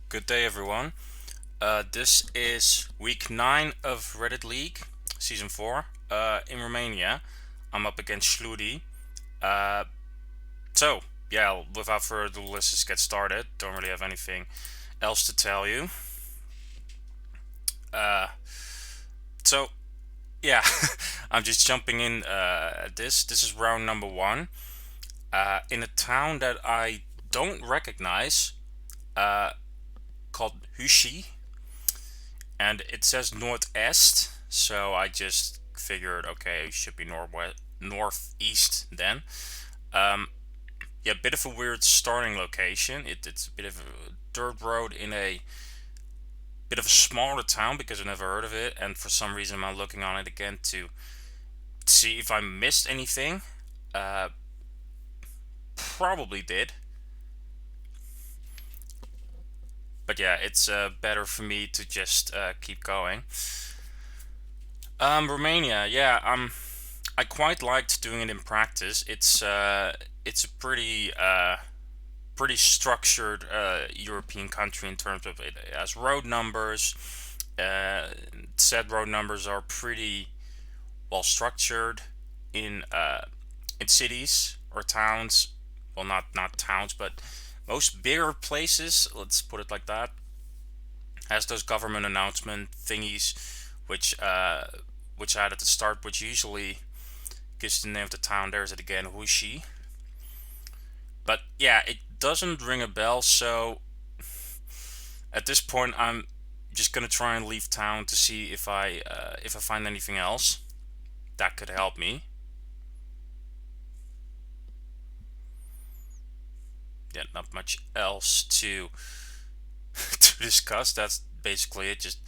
Good day, everyone. This is week 9 of Reddit League, season 4, in Romania. I'm up against Schludy. Uh, so, yeah, without further ado, let's just get started. Don't really have anything else to tell you. Uh, so, yeah, I'm just jumping in at this. This is round number 1. In a town that I don't recognize, uh, called Hushi. And it says northeast, so I just figured, okay, it should be northeast then. Um, yeah, bit of a weird starting location. It's a bit of a dirt road in a bit of a smaller town because I've never heard of it, and for some reason I'm looking on it again to see if I missed anything. Uh, Probably did, but yeah, it's better for me to just keep going. Romania, yeah, I quite liked doing it in practice. It's a pretty structured European country in terms of it has road numbers. Uh, Said road numbers are pretty well structured in cities or towns. Well, not towns, but most bigger places. Let's put it like that. Has those government announcement thingies, which uh, which I had at the start, which usually gives the name of the town. There's it again, Huishi. But yeah, it doesn't ring a bell. So at this point, I'm just gonna try and leave town to see if I find anything else that could help me. Yeah, not much else to to discuss. That's basically it. Just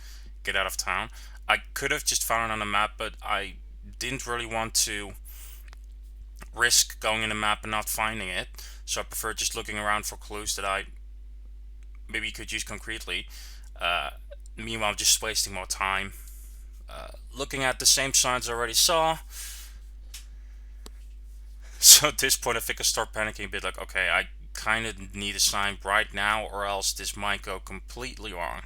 get out of town. I could have just found it on the map, but I didn't really want to risk going in the map and not finding it. So I prefer just looking around for clues that I maybe could use concretely. Uh, Meanwhile, just wasting more time looking at the same signs I already saw. So at this point, I think I start panicking a bit. Like, okay, I kind of need a sign right now, or else this might go completely wrong.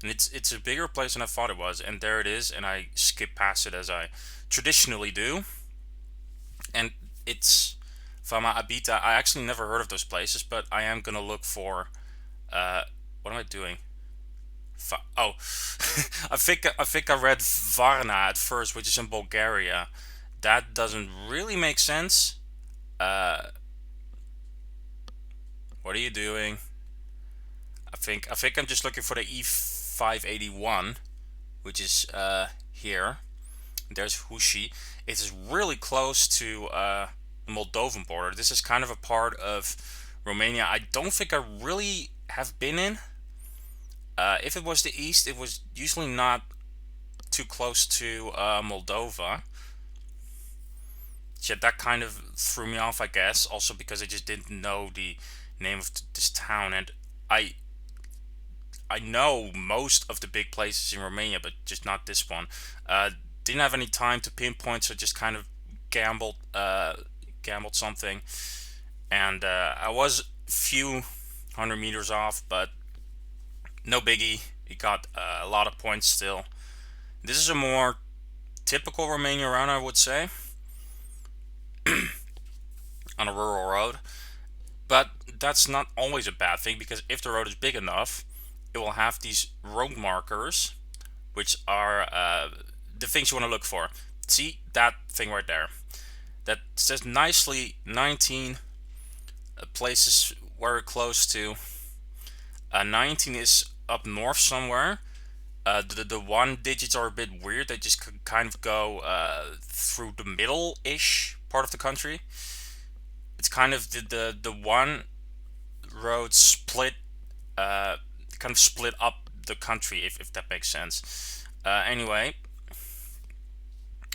And it's a bigger place than I thought it was, and there it is. And I skip past it as I traditionally do. And it's Fama Abita. I actually never heard of those places, but I am gonna look for. Uh, what am I doing? Oh, I think I read Varna at first, which is in Bulgaria. That doesn't really make sense. Uh, what are you doing? I think I'm just looking for the E581, which is here. There's Hushi. It is really close to the Moldovan border. This is kind of a part of Romania I don't think I really have been in. If it was the east, it was usually not too close to Moldova. Yeah, that kind of threw me off, I guess. Also because I just didn't know the name of this town, and I I know most of the big places in Romania, but just not this one. Didn't have any time to pinpoint, so just kind of gambled something, and I was a few hundred meters off, but no biggie. He got a lot of points still. This is a more typical Romania round, I would say, on a rural road. But that's not always a bad thing because if the road is big enough, it will have these road markers, which are the things you want to look for. See that thing right there? That says nicely 19 places very close to. 19 is up north somewhere. The one digits are a bit weird. They just kind of go through the middle-ish part of the country. It's kind of the one road split, uh, kind of split up the country, if that makes sense. Anyway,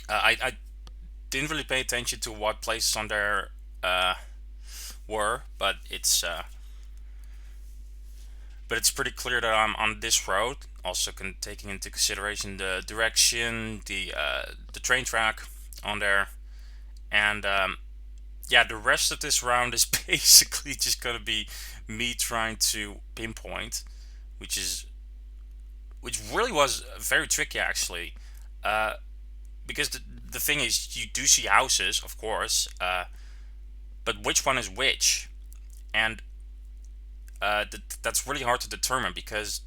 I didn't really pay attention to what places on there were, but it's pretty clear that I'm on this road. Also, taking into consideration the direction, the train track on there, and yeah, the rest of this round is basically just gonna be me trying to pinpoint, which is which really was very tricky actually, uh, because the thing is you do see houses, of course, but which one is which, and that's really hard to determine because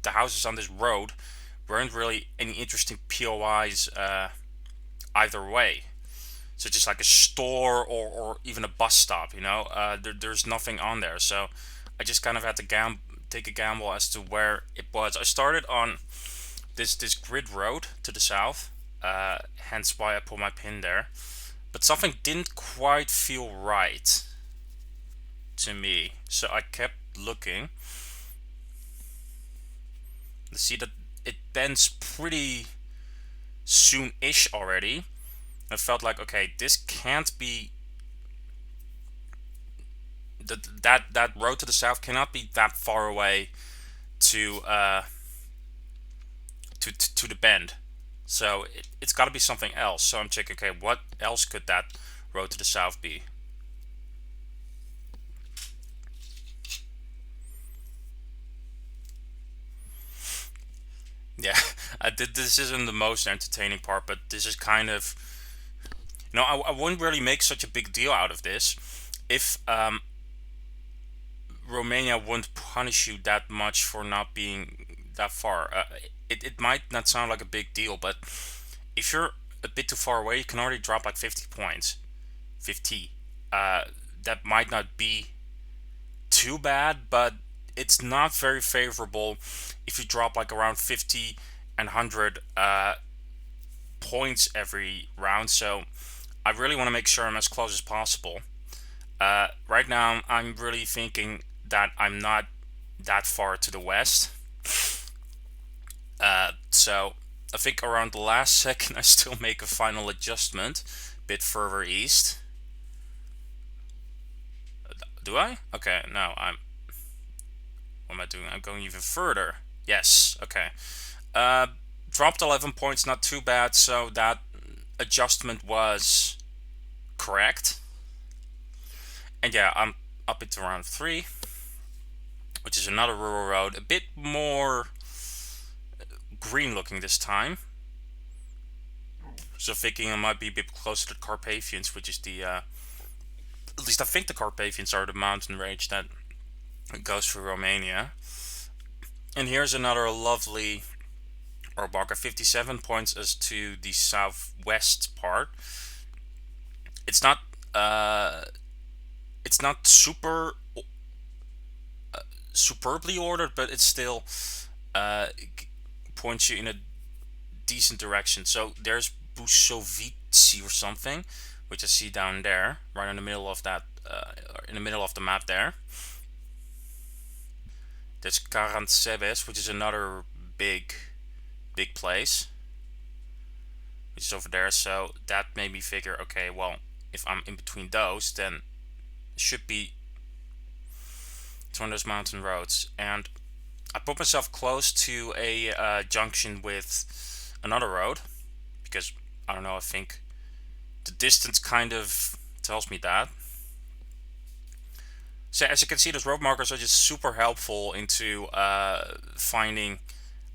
the houses on this road weren't really any interesting POIs either way. So just like a store or even a bus stop, there's nothing on there. So I just kind of had to take a gamble as to where it was. I started on this grid road to the south, hence why I put my pin there. But something didn't quite feel right to me, so I kept looking to see that it bends pretty soon-ish already. I felt like, okay, this can't be that road to the south cannot be that far away to to the bend. So it's got to be something else. So I'm checking, okay, what else could that road to the south be? Yeah, this isn't the most entertaining part, but this is kind of, I wouldn't really make such a big deal out of this if Romania wouldn't punish you that much for not being that far. It might not sound like a big deal, but if you're a bit too far away, you can already drop like 50 points. 50. Uh, that might not be too bad, but it's not very favorable if you drop like around 50 and 100 points every round. So I really want to make sure I'm as close as possible. Right now, I'm really thinking that I'm not that far to the west. So I think around the last second, I still make a final adjustment, a bit further east. Do I? Okay, no, what am I doing? I'm going even further. Yes, okay. Uh, Dropped 11 points, not too bad, so that adjustment was correct. And yeah, I'm up into round 3, which is another rural road, a bit more green looking this time. So thinking it might be a bit closer to the Carpathians, which is at least I think the Carpathians are the mountain range that goes through Romania. And here's another lovely Orbaka, 57 points as to the southwest part. It's not uh, it's not superbly ordered, but it still uh, points you in a decent direction. So there's Busovici or something, which I see down there, right in the middle of that, in the middle of the map there. There's Caranseves, which is another big place, which is over there. So that made me figure, okay, well, if I'm in between those, then it should be it's one of those mountain roads. And I put myself close to a junction with another road because I don't know. I think the distance kind of tells me that. So as you can see, those road markers are just super helpful into finding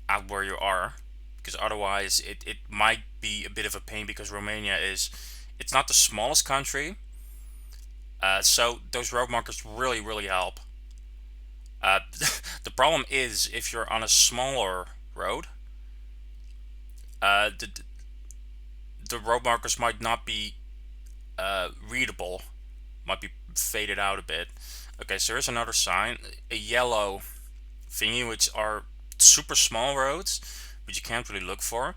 out where you are, because otherwise it might be a bit of a pain because Romania it's not the smallest country, so those road markers really help. Uh, the problem is if you're on a smaller road, uh, the the road markers might not be readable, might be faded out a bit. Okay, so here's another sign, a yellow thingy, which are super small roads, which you can't really look for.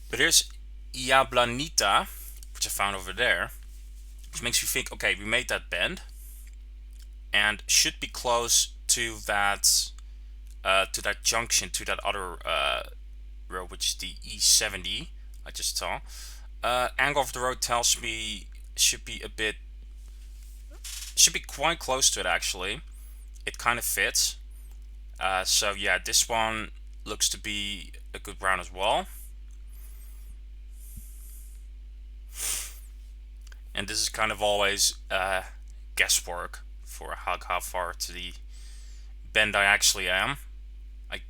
But here's Jablanita, which I found over there, which makes you think, okay, we made that bend, and should be close to that junction, to that other road, which is the E70 I just saw. Angle of the road tells me should be should be quite close to it actually. It kind of fits. So yeah, this one looks to be a good round as well. and this is kind of always guesswork for how far to the bend I actually am. I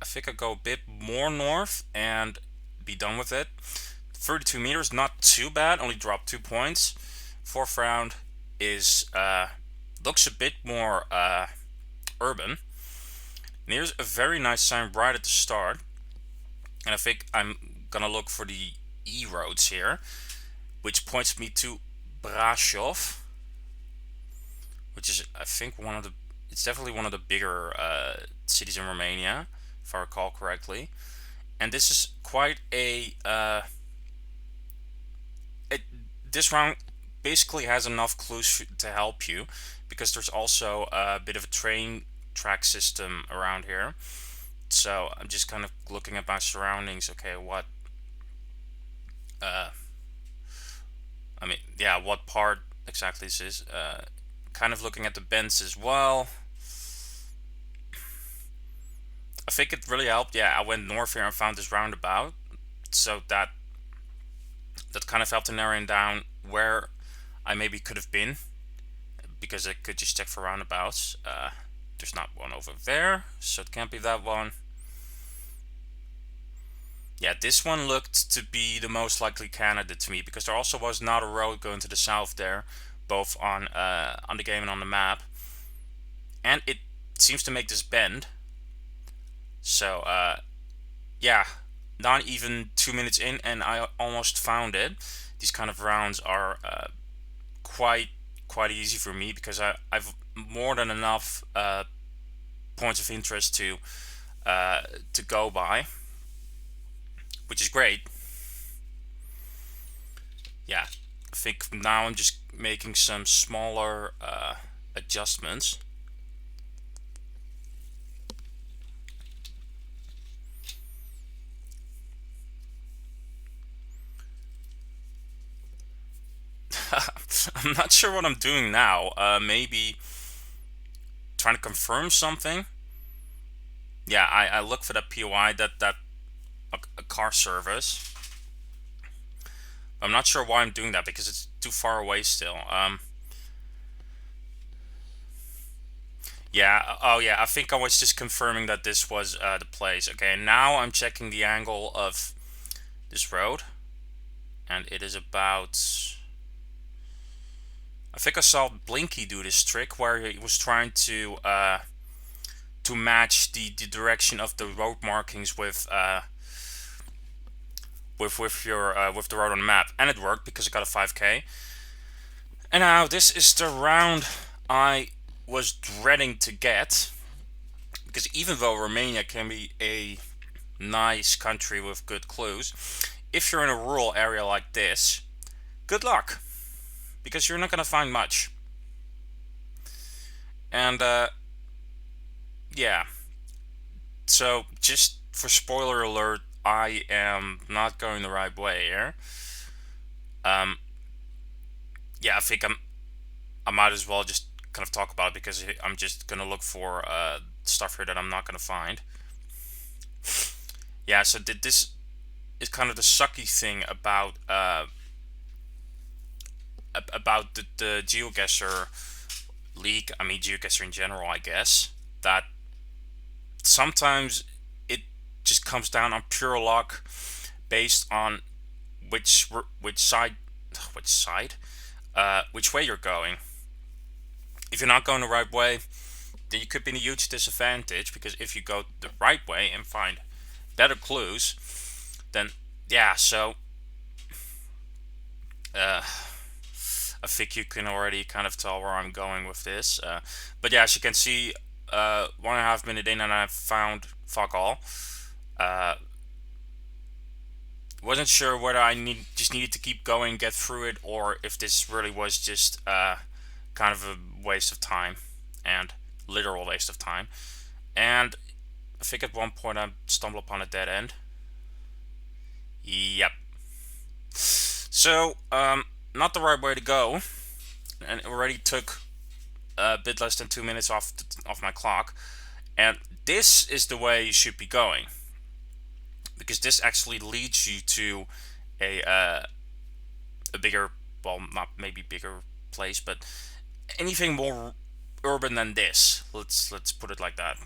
think I go a bit more north and be done with it. 32 meters, not too bad, only dropped 2 points. Fourth round is looks a bit more urban. And here's a very nice sign right at the start, and I think I'm gonna look for the E roads here, which points me to Brasov, which is, I think, it's definitely one of the bigger cities in Romania, if I recall correctly. And this is quite this round basically has enough clues to help you, because there's also a bit of a train track system around here. So I'm just kind of looking at my surroundings. Okay, what part exactly this is. Kind of looking at the bends as well. I think it really helped. Yeah, I went north here and found this roundabout, so that kind of helped in narrowing down where I maybe could have been, because I could just check for roundabouts. There's not one over there, so it can't be that one. Yeah, this one looked to be the most likely candidate to me, because there also was not a road going to the south there, both on the game and on the map. And it seems to make this bend. So, yeah, not even 2 minutes in, and I almost found it. These kind of rounds are quite easy for me, because I've more than enough points of interest to go by, which is great. Yeah, I think now I'm just making some smaller adjustments. I'm not sure what I'm doing now. Maybe trying to confirm something. Yeah, I look for that POI, that a car service. I'm not sure why I'm doing that, because it's too far away still. Yeah, oh yeah, I think I was just confirming that this was the place. Okay, now I'm checking the angle of this road, and it is about... I think I saw Blinky do this trick where he was trying to match the direction of the road markings with with the road on the map, and it worked, because I got a 5k. And now this is the round I was dreading to get, because even though Romania can be a nice country with good clues, if you're in a rural area like this, good luck, because you're not gonna find much. And yeah, so just for spoiler alert, I am not going the right way here. Yeah, I think I might as well just kind of talk about it, because I'm just gonna look for stuff here that I'm not gonna find. Yeah, so this is kind of the sucky thing about the Geoguessr league. I mean, Geoguessr in general, I guess, that sometimes it just comes down on pure luck, based on which side, which way you're going. If you're not going the right way, then you could be in a huge disadvantage, because if you go the right way and find better clues, then yeah, so I think you can already kind of tell where I'm going with this. But yeah, as you can see, 1.5 minute in, and I found fuck all. Wasn't sure whether I just needed to keep going, get through it, or if this really was just kind of a waste of time, and literal waste of time. And I think at one point I stumbled upon a dead end. Yep. So, not the right way to go, and it already took a bit less than 2 minutes off my clock. And this is the way you should be going, because this actually leads you to a bigger well, not maybe bigger place, but anything more urban than this. Let's put it like that.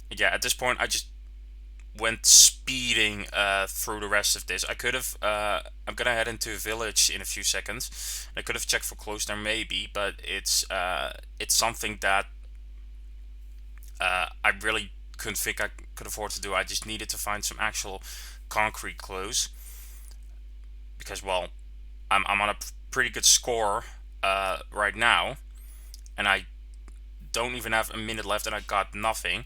Yeah, at this point, I just went speeding through the rest of this. I could have. I'm gonna head into a village in a few seconds. I could have checked for clothes there maybe, but it's something that I really couldn't think I could afford to do. I just needed to find some actual concrete clothes because, well, I'm on a pretty good score right now, and I don't even have a minute left, and I got nothing.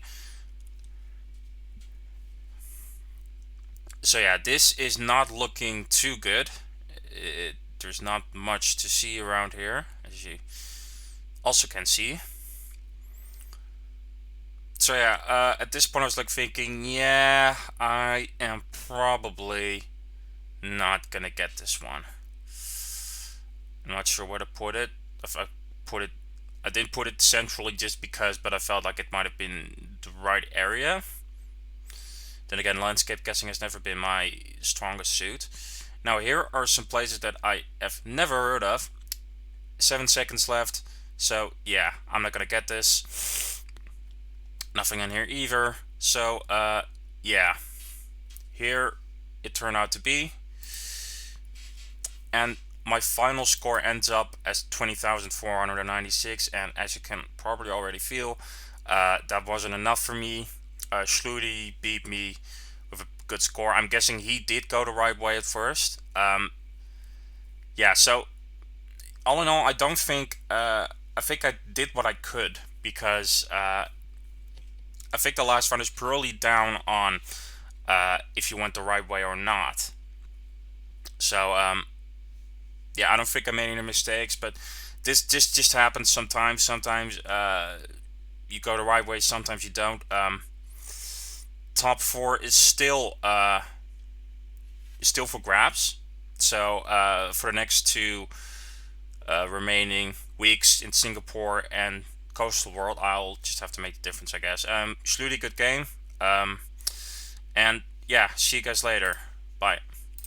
So yeah, this is not looking too good. There's not much to see around here, as you also can see. So yeah, at this point I was like thinking, yeah, I am probably not gonna get this one. I'm not sure where to put it. If I put it, I didn't put it centrally just because, but I felt like it might have been the right area. Then again, landscape guessing has never been my strongest suit. Now here are some places that I have never heard of. 7 seconds left. So yeah, I'm not gonna get this. Nothing in here either. So yeah, here it turned out to be, and my final score ends up as 20,496. And as you can probably already feel, that wasn't enough for me. Schludy beat me with a good score. I'm guessing he did go the right way at first. Yeah, so all in all, I don't think I think I did what I could because I think the last round is purely down on if you went the right way or not. So yeah, I don't think I made any mistakes, but this just happens sometimes. Sometimes you go the right way, sometimes you don't. Top four is still for grabs. So for the next two remaining weeks in Singapore and Coastal World, I'll just have to make the difference, I guess. Schludy, good game. And yeah, see you guys later. Bye.